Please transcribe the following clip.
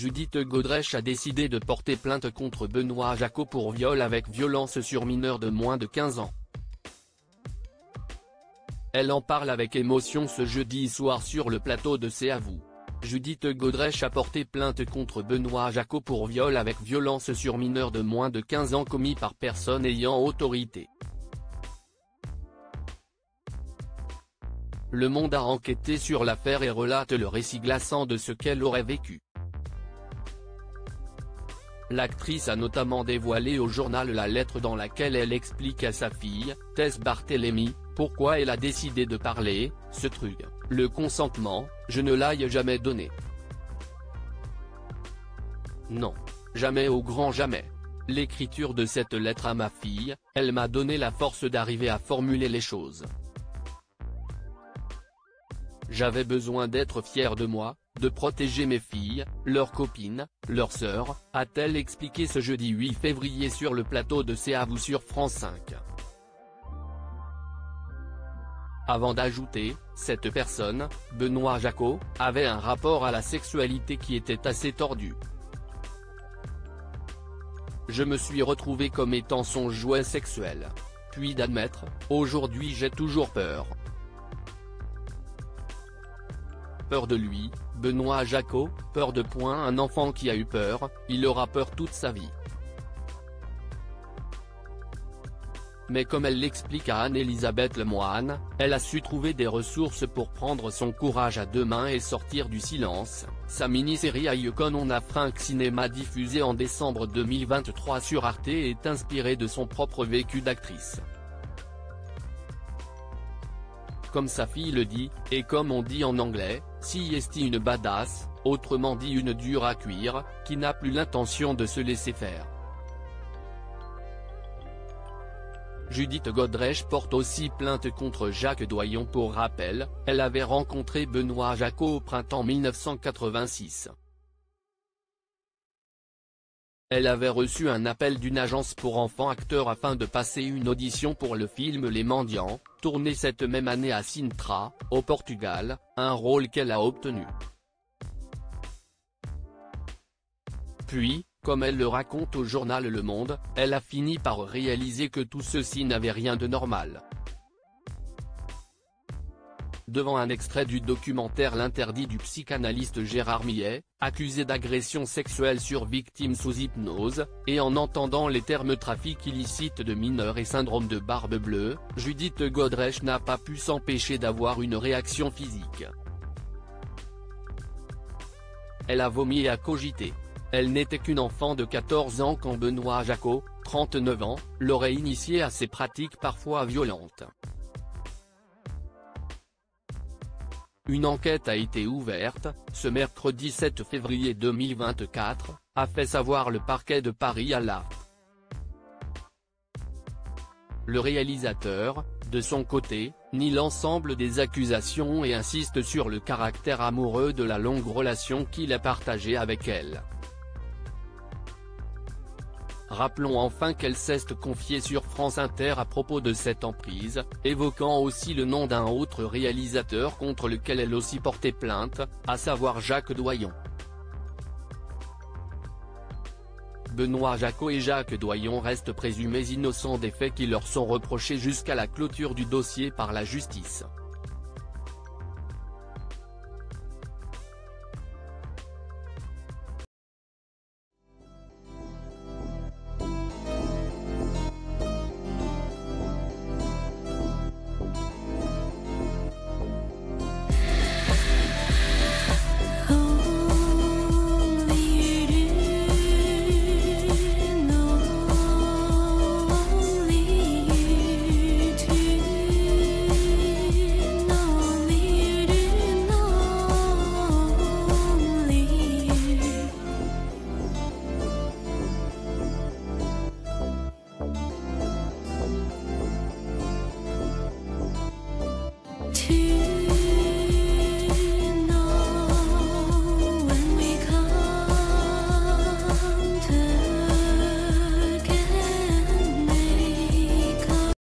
Judith Godrèche a décidé de porter plainte contre Benoît Jacot pour viol avec violence sur mineur de moins de 15 ans. Elle en parle avec émotion ce jeudi soir sur le plateau de C'est à vous. Judith Godrèche a porté plainte contre Benoît Jacot pour viol avec violence sur mineur de moins de 15 ans commis par personne ayant autorité. Le Monde a enquêté sur l'affaire et relate le récit glaçant de ce qu'elle aurait vécu. L'actrice a notamment dévoilé au journal la lettre dans laquelle elle explique à sa fille, Tess Barthélémy, pourquoi elle a décidé de parler, ce truc, le consentement, je ne l'ai jamais donné. Non. Jamais au grand jamais. L'écriture de cette lettre à ma fille, elle m'a donné la force d'arriver à formuler les choses. J'avais besoin d'être fière de moi, de protéger mes filles, leurs copines, leurs sœurs, a-t-elle expliqué ce jeudi 8 février sur le plateau de C'est à vous sur France 5. Avant d'ajouter, cette personne, Benoît Jacot, avait un rapport à la sexualité qui était assez tordu. Je me suis retrouvé comme étant son jouet sexuel. Puis d'admettre, aujourd'hui j'ai toujours peur. Peur de lui, Benoît Jacot, peur de point un enfant qui a eu peur, il aura peur toute sa vie. Mais comme elle l'explique à Anne-Elisabeth Lemoine, elle a su trouver des ressources pour prendre son courage à deux mains et sortir du silence. Sa mini-série Icon on a Frank Cinéma diffusée en décembre 2023 sur Arte est inspirée de son propre vécu d'actrice. Comme sa fille le dit, et comme on dit en anglais, si est une badass, autrement dit une dure à cuire, qui n'a plus l'intention de se laisser faire. Judith Godrèche porte aussi plainte contre Jacques Doyon pour rappel, elle avait rencontré Benoît Jacot au printemps 1986. Elle avait reçu un appel d'une agence pour enfants acteurs afin de passer une audition pour le film Les Mendiants, tourné cette même année à Sintra, au Portugal, un rôle qu'elle a obtenu. Puis, comme elle le raconte au journal Le Monde, elle a fini par réaliser que tout ceci n'avait rien de normal. Devant un extrait du documentaire L'interdit du psychanalyste Gérard Millet, accusé d'agression sexuelle sur victime sous hypnose, et en entendant les termes trafic illicite de mineurs et syndrome de barbe bleue, Judith Godrèche n'a pas pu s'empêcher d'avoir une réaction physique. Elle a vomi et a cogité. Elle n'était qu'une enfant de 14 ans quand Benoît Jacot, 39 ans, l'aurait initiée à ces pratiques parfois violentes. Une enquête a été ouverte, ce mercredi 7 février 2024, a fait savoir le parquet de Paris à l'ART. Le réalisateur, de son côté, nie l'ensemble des accusations et insiste sur le caractère amoureux de la longue relation qu'il a partagée avec elle. Rappelons enfin qu'elle s'est confiée sur France Inter à propos de cette emprise, évoquant aussi le nom d'un autre réalisateur contre lequel elle aussi portait plainte, à savoir Jacques Doyon. Benoît Jacot et Jacques Doyon restent présumés innocents des faits qui leur sont reprochés jusqu'à la clôture du dossier par la justice.